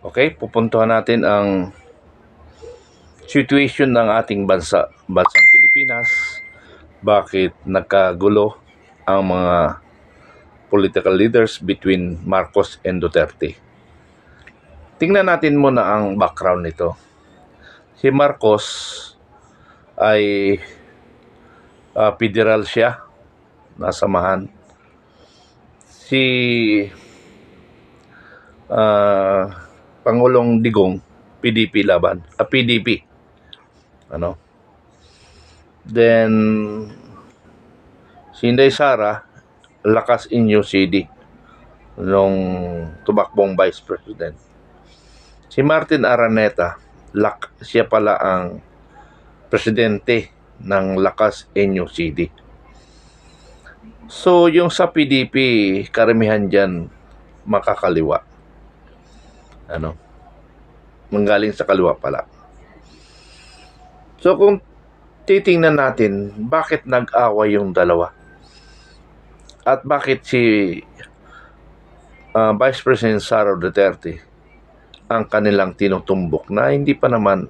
Okay, pupuntuhan natin ang situation ng ating bansang Pilipinas. Bakit nagkagulo ang mga political leaders between Marcos and Duterte? Tingnan natin muna ang background nito. Si Marcos ay federal siya, nasamahan. Si Pangulong Digong, PDP laban, PDP. Then, si Inday Sara, Lakas Inyo CD, nung tumakbong Vice President. Si Martin Araneta, siya pala ang presidente ng Lakas Inyo CD. So, yung sa PDP, karamihan dyan, makakaliwa. Manggaling sa kaliwa pala. So, kung titingnan natin, bakit nag-away yung dalawa? At bakit si Vice President Sara Duterte ang kanilang tinutumbok na hindi pa naman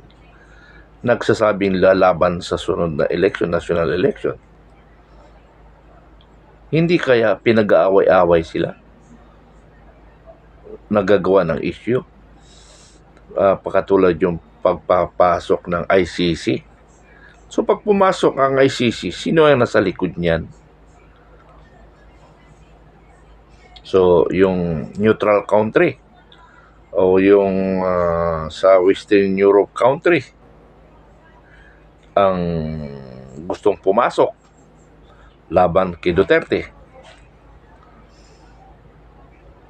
nagsasabing lalaban sa sunod na election, national election? Hindi kaya pinag-aaway-away sila? Nagagawa ng issue? Pakatulad yung pagpapasok ng ICC. So pag pumasok ang ICC, sino ang nasa likod niyan? So yung neutral country o yung sa Western Europe country ang gustong pumasok laban kay Duterte.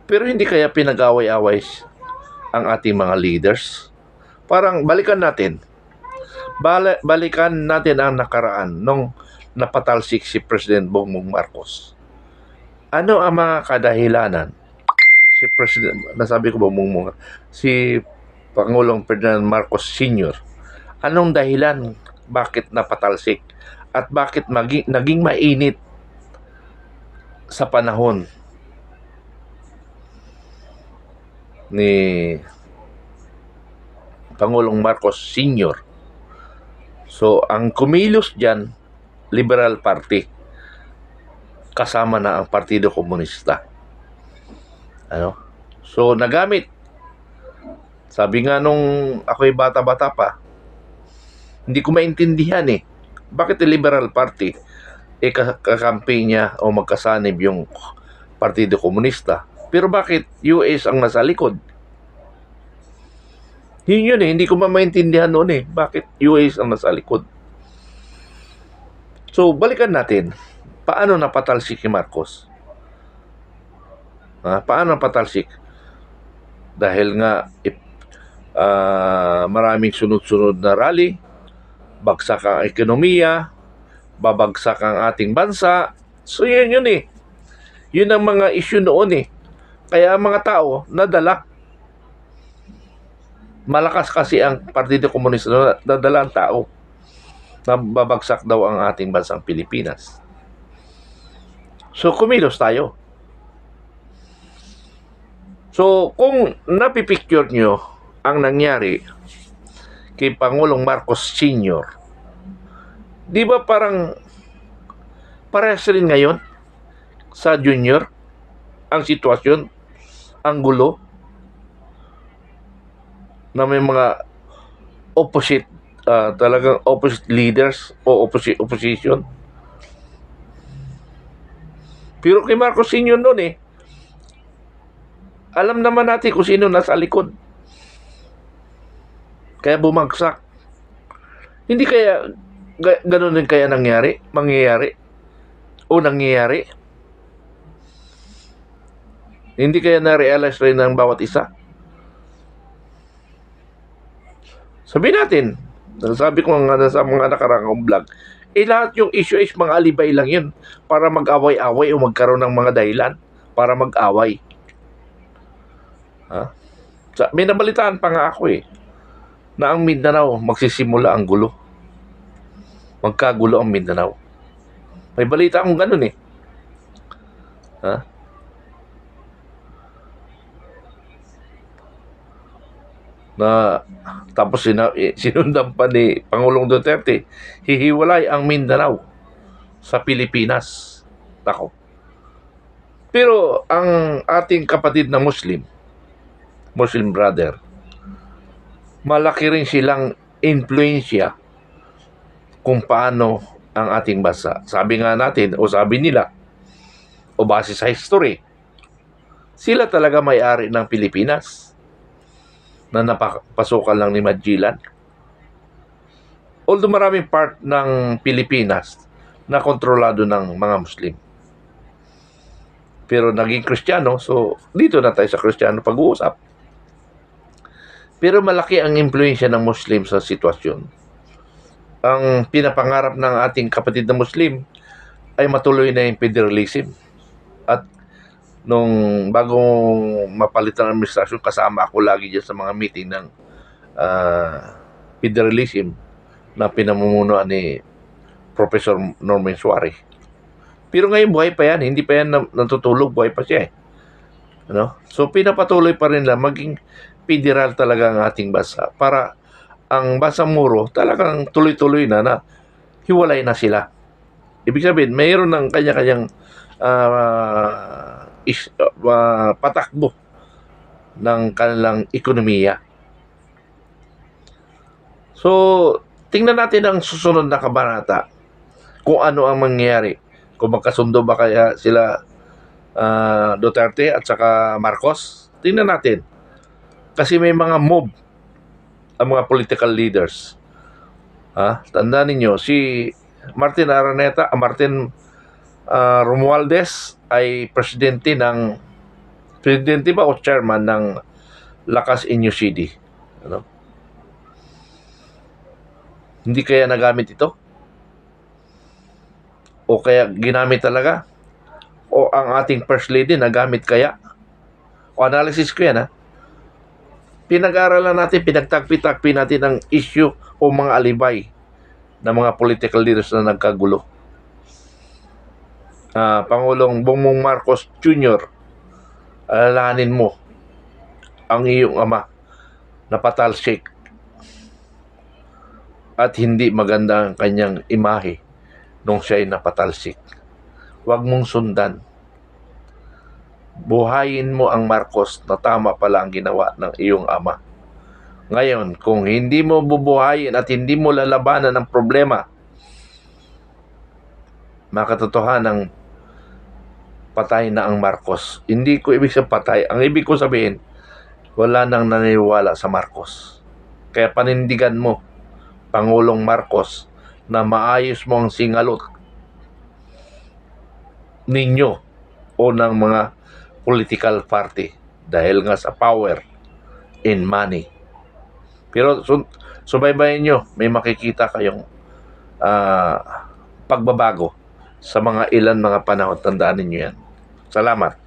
Pero hindi kaya pinag-away-away ang ating mga leaders? Parang balikan natin ang nakaraan nung napatalsik si President Bongbong Marcos. Ano ang mga kadahilanan? Si Pangulong Ferdinand Marcos Sr. Anong dahilan bakit napatalsik? At bakit naging mainit sa panahon ni Pangulong Marcos Sr.? So, ang kumilos dyan, Liberal Party, kasama na ang Partido Komunista. So, nagamit. Sabi nga nung ako'y bata-bata pa, hindi ko maintindihan bakit yung Liberal Party kakamping niya o magkasanib yung Partido Komunista. Pero bakit US ang nasa likod? Yun hindi ko maintindihan noon bakit US ang nasa likod. So, balikan natin. Paano napatalsik si Marcos? Paano napatalsik? Dahil nga maraming sunod-sunod na rally, bagsak ang ekonomiya, babagsak ang ating bansa. So, yun Yun ang mga issue noon Kaya ang mga tao nadala. Malakas kasi ang Partido Komunista, nadala ang tao na babagsak daw ang ating bansang Pilipinas. So, kumilos tayo. So, kung napipicture nyo ang nangyari kay Pangulong Marcos Sr., di ba parang parehas rin ngayon sa Junior ang sitwasyon, ang gulo, na may mga talagang opposite leaders o opposition. Pero kay Marcos Sr. noon alam naman natin kung sino nasa likod. Kaya bumagsak. Hindi kaya ganun din kaya mangyayari. Hindi kaya na-realize rin ng bawat isa. Sabihin natin, sabi ko nga sa mga nakarang vlog, lahat yung issue is mga alibay lang yun para mag-away-away o magkaroon ng mga dahilan para mag-away. May nabalitaan pa nga ako na ang Mindanao magsisimula ang gulo. Magkagulo ang Mindanao. May balita akong ganun na tapos sinundan pa ni Pangulong Duterte, hihiwalay ang Mindanao sa Pilipinas. Nako. Pero ang ating kapatid na Muslim brother, malaki rin silang influensya kung paano ang ating bansa. Sabi nga natin, o sabi nila, o base sa history, sila talaga may-ari ng Pilipinas na napapasukan lang ni Magellan. Although maraming part ng Pilipinas na kontrolado ng mga Muslim. Pero naging Kristiyano, so dito na tayo sa Kristiyano pag-uusap. Pero malaki ang impluensya ng Muslim sa sitwasyon. Ang pinapangarap ng ating kapatid na Muslim ay matuloy na yung federalism. At nung bagong mapalitan ang administrasyon, kasama ako lagi dyan sa mga meeting ng federalism na pinamumunuan ni Professor Norman Suarez. Pero ngayon buhay pa yan, hindi pa yan natutulog, buhay pa siya eh. Ano? So pinapatuloy pa rin lang maging federal talaga ang ating bansa para ang bansang Moro talagang tuloy-tuloy na hiwalay na sila. Ibig sabihin, mayroon ng kanya-kanyang patakbo ng kanilang ekonomiya. So, tingnan natin ang susunod na kabanata kung ano ang mangyayari. Kung magkasundo ba kaya sila Duterte at saka Marcos. Tingnan natin. Kasi may mga move ang mga political leaders. Tandaan ninyo, si Martin Romualdez ay presidente ba o chairman ng Lakas Inyo City. Ano? Hindi kaya nagamit ito? O kaya ginamit talaga? O ang ating first lady nagamit kaya? O analysis ko yan Pinag-aralan natin, pinagtagpi-tagpi natin ang issue o mga alibay ng mga political leaders na nagkagulo. Pangulong Bongbong Marcos Jr., alalahanin mo ang iyong ama na patalsik at hindi maganda ang kanyang imahe nung siya ay napatalsik. Huwag mong sundan. Buhayin mo ang Marcos na tama pala ang ginawa ng iyong ama. Ngayon, kung hindi mo bubuhayin at hindi mo lalabanan ang problema, makatotohanan ng patay na ang Marcos. Hindi ko ibig sabihin patay. Ang ibig ko sabihin, wala nang naniniwala sa Marcos. Kaya panindigan mo, Pangulong Marcos, na maayos mo ang singalot ninyo o ng mga political party dahil nga sa power and money. Pero subaybayan nyo, may makikita kayong pagbabago sa mga ilan mga panahon. Tandaan ninyo yan. Salamat.